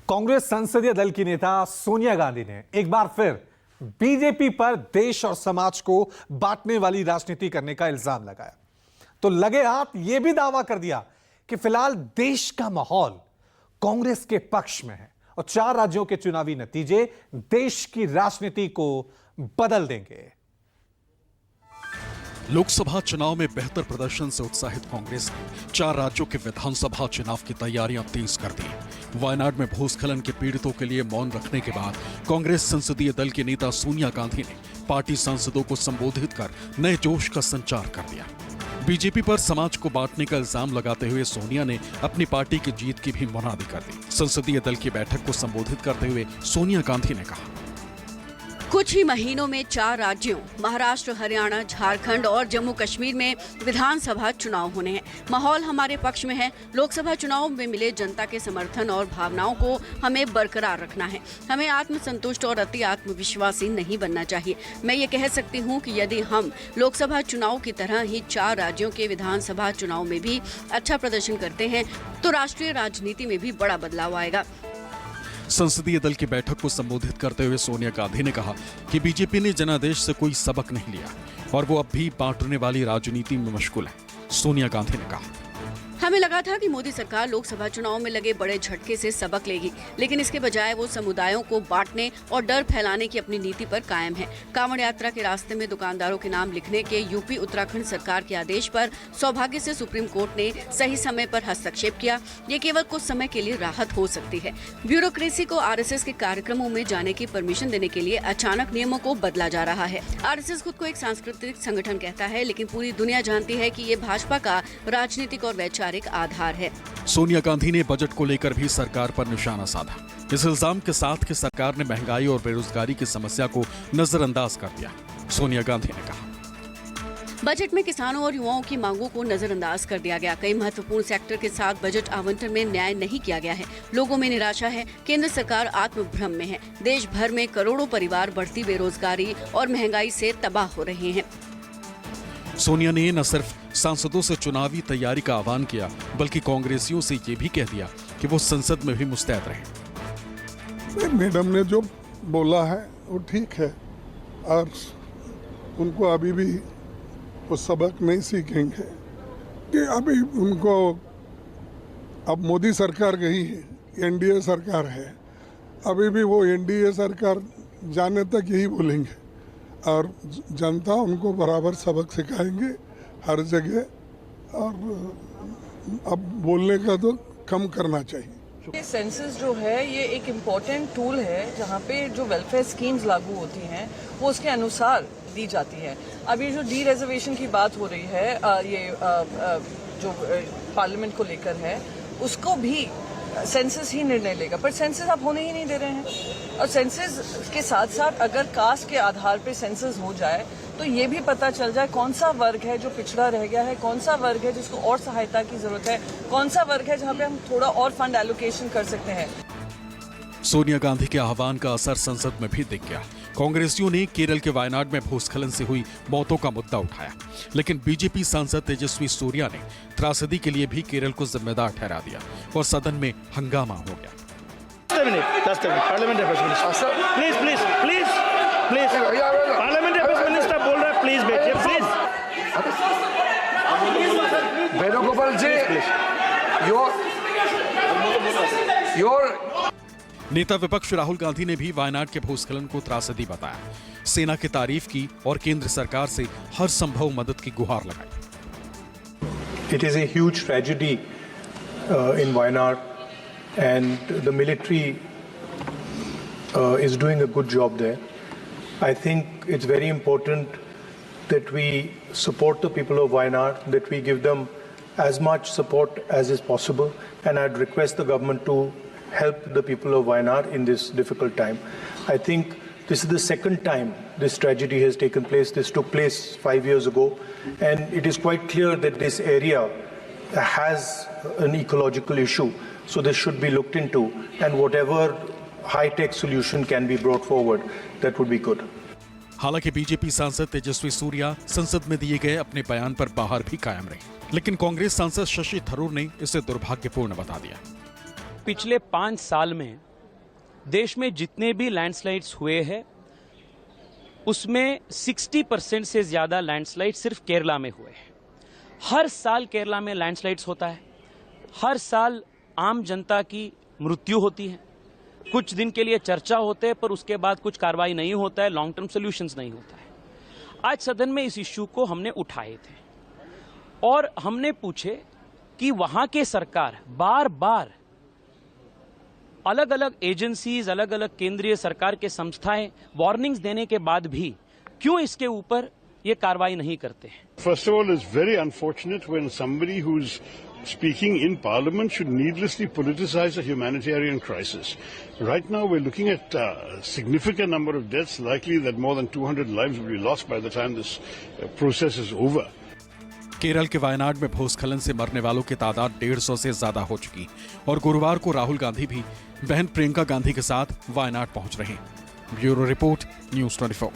कांग्रेस संसदीय दल की नेता सोनिया गांधी ने एक बार फिर बीजेपी पर देश और समाज को बांटने वाली राजनीति करने का इल्जाम लगाया। तो लगे हाथ यह भी दावा कर दिया कि फिलहाल देश का माहौल कांग्रेस के पक्ष में है और 4 राज्यों के चुनावी नतीजे देश की राजनीति को बदल देंगे। लोकसभा चुनाव में बेहतर प्रदर्शन से उत्साहित कांग्रेस ने 4 राज्यों के विधानसभा चुनाव की तैयारियां तेज कर दी। वायनाड में भूस्खलन के पीड़ितों के लिए मौन रखने के बाद कांग्रेस संसदीय दल की नेता सोनिया गांधी ने पार्टी सांसदों को संबोधित कर नए जोश का संचार कर दिया। बीजेपी पर समाज को बांटने का इल्जाम लगाते हुए सोनिया ने अपनी पार्टी की जीत की भी मुनादी कर दी। संसदीय दल की बैठक को संबोधित करते हुए सोनिया गांधी ने कहा, कुछ ही महीनों में 4 राज्यों महाराष्ट्र, हरियाणा, झारखंड और जम्मू कश्मीर में विधानसभा चुनाव होने हैं। माहौल हमारे पक्ष में है। लोकसभा चुनाव में मिले जनता के समर्थन और भावनाओं को हमें बरकरार रखना है। हमें आत्मसंतुष्ट और अति आत्मविश्वासी नहीं बनना चाहिए। मैं ये कह सकती हूँ कि यदि हम लोकसभा चुनाव की तरह ही 4 राज्यों के विधानसभा चुनाव में भी अच्छा प्रदर्शन करते हैं तो राष्ट्रीय राजनीति में भी बड़ा बदलाव आएगा। संसदीय दल की बैठक को संबोधित करते हुए सोनिया गांधी ने कहा कि बीजेपी ने जनादेश से कोई सबक नहीं लिया और वो अब भी बांटने वाली राजनीति में मशगूल है। सोनिया गांधी ने कहा, हमें लगा था कि मोदी सरकार लोकसभा चुनाव में लगे बड़े झटके से सबक लेगी, लेकिन इसके बजाय वो समुदायों को बांटने और डर फैलाने की अपनी नीति पर कायम है। कांवड़ यात्रा के रास्ते में दुकानदारों के नाम लिखने के यूपी उत्तराखंड सरकार के आदेश पर सौभाग्य से सुप्रीम कोर्ट ने सही समय पर हस्तक्षेप किया। ये केवल कुछ समय के लिए राहत हो सकती है। ब्यूरोक्रेसी को आरएसएस के कार्यक्रमों में जाने की परमिशन देने के लिए अचानक नियमों को बदला जा रहा है। आरएसएस खुद को एक सांस्कृतिक संगठन कहता है, लेकिन पूरी दुनिया जानती है कि ये भाजपा का राजनीतिक और वैचारिक आधार है। सोनिया गांधी ने बजट को लेकर भी सरकार पर निशाना साधा। इस इल्जाम के साथ कि सरकार ने महंगाई और बेरोजगारी की समस्या को नजरअंदाज कर दिया। सोनिया गांधी ने कहा, बजट में किसानों और युवाओं की मांगों को नजरअंदाज कर दिया गया। कई महत्वपूर्ण सेक्टर के साथ बजट आवंटन में न्याय नहीं किया गया है। लोगों में निराशा है। केंद्र सरकार आत्मभ्रम में है। देश भर में करोड़ों परिवार बढ़ती बेरोजगारी और महंगाई से तबाह हो रहे हैं। सोनिया ने न सिर्फ सांसदों से चुनावी तैयारी का आह्वान किया, बल्कि कांग्रेसियों से ये भी कह दिया कि वो संसद में भी मुस्तैद रहे। मैडम ने जो बोला है वो ठीक है और उनको अभी भी वो सबक नहीं सीखेंगे कि अभी उनको अब मोदी सरकार गई है, एनडीए सरकार है, अभी भी वो एनडीए सरकार जाने तक यही बोलेंगे और जनता उनको बराबर सबक सिखाएंगे हर जगह। और अब बोलने का तो कम करना चाहिए। ये सेंसस जो है ये एक इम्पॉर्टेंट टूल है जहाँ पे जो वेलफेयर स्कीम्स लागू होती हैं वो उसके अनुसार दी जाती है। अब ये जो डी रिजर्वेशन की बात हो रही है जो पार्लियामेंट को लेकर है, उसको भी सेंसस ही निर्णय लेगा, पर सेंसस आप होने ही नहीं दे रहे हैं। और सेंसस के साथ साथ अगर कास्ट के आधार पे सेंसस हो जाए तो ये भी पता चल जाए कौन सा वर्ग है जो पिछड़ा रह गया है, कौन सा वर्ग है जिसको और सहायता की जरूरत है, कौन सा वर्ग है जहाँ पे हम थोड़ा और फंड एलोकेशन कर सकते हैं। सोनिया गांधी के आह्वान का असर संसद में भी दिख गया। कांग्रेसियों ने केरल के वायनाड में भूस्खलन से हुई मौतों का मुद्दा उठाया, लेकिन बीजेपी सांसद तेजस्वी सूर्या ने त्रासदी के लिए भी केरल को जिम्मेदार ठहरा दिया और सदन में हंगामा हो गया। वेणुगोपाल जी, नेता विपक्ष राहुल गांधी ने भी वायनाड के भूस्खलन को त्रासदी बताया, सेना की तारीफ की और केंद्र सरकार से हर संभव मदद की गुहार लगाई। It is a huge tragedy in Wayanad and the military is doing a good job there. I think it's very important that we support the people of Wayanad, that we give them as much support as is possible, and I'd request the government to help the people of Wayanad in this difficult time. I think this is the second time this tragedy has taken place. This took place 5 years ago, and it is quite clear that this area has an ecological issue, so this should be looked into, and whatever high-tech solution can be brought forward, that would be good. हालांकि BJP सांसद तेजस्वी सूर्या संसद में दिए गए अपने बयान पर बाहर भी कायम रहे, लेकिन कांग्रेस सांसद शशि थरूर ने इसे दुर्भाग्यपूर्ण बता दिया। पिछले 5 साल में देश में जितने भी लैंडस्लाइड्स हुए हैं उसमें 60% से ज्यादा लैंडस्लाइड सिर्फ केरला में हुए हैं। हर साल केरला में लैंडस्लाइड्स होता है, हर साल आम जनता की मृत्यु होती है, कुछ दिन के लिए चर्चा होते हैं पर उसके बाद कुछ कार्रवाई नहीं होता है, लॉन्ग टर्म सॉल्यूशंस नहीं होता है। आज सदन में इस इश्यू को हमने उठाए थे और हमने पूछे कि वहां के सरकार बार बार अलग अलग एजेंसीज, अलग अलग केंद्रीय सरकार के संस्थाएं वार्निंग्स देने के बाद भी क्यों इसके ऊपर ये कार्रवाई नहीं करते हैं। First of all, it's very unfortunate when somebody who's speaking in Parliament should needlessly politicize a humanitarian crisis. Right now, we're looking at a significant number of deaths, likely that more than 200 lives will be lost by the time this process is over. Kerala के वायनाड में भूस्खलन से मरने वालों की तादाद 150 से ज्यादा हो चुकी और गुरुवार को राहुल गांधी भी बहन प्रियंका गांधी के साथ वायनाड पहुंच रहे हैं। Bureau report, news 24।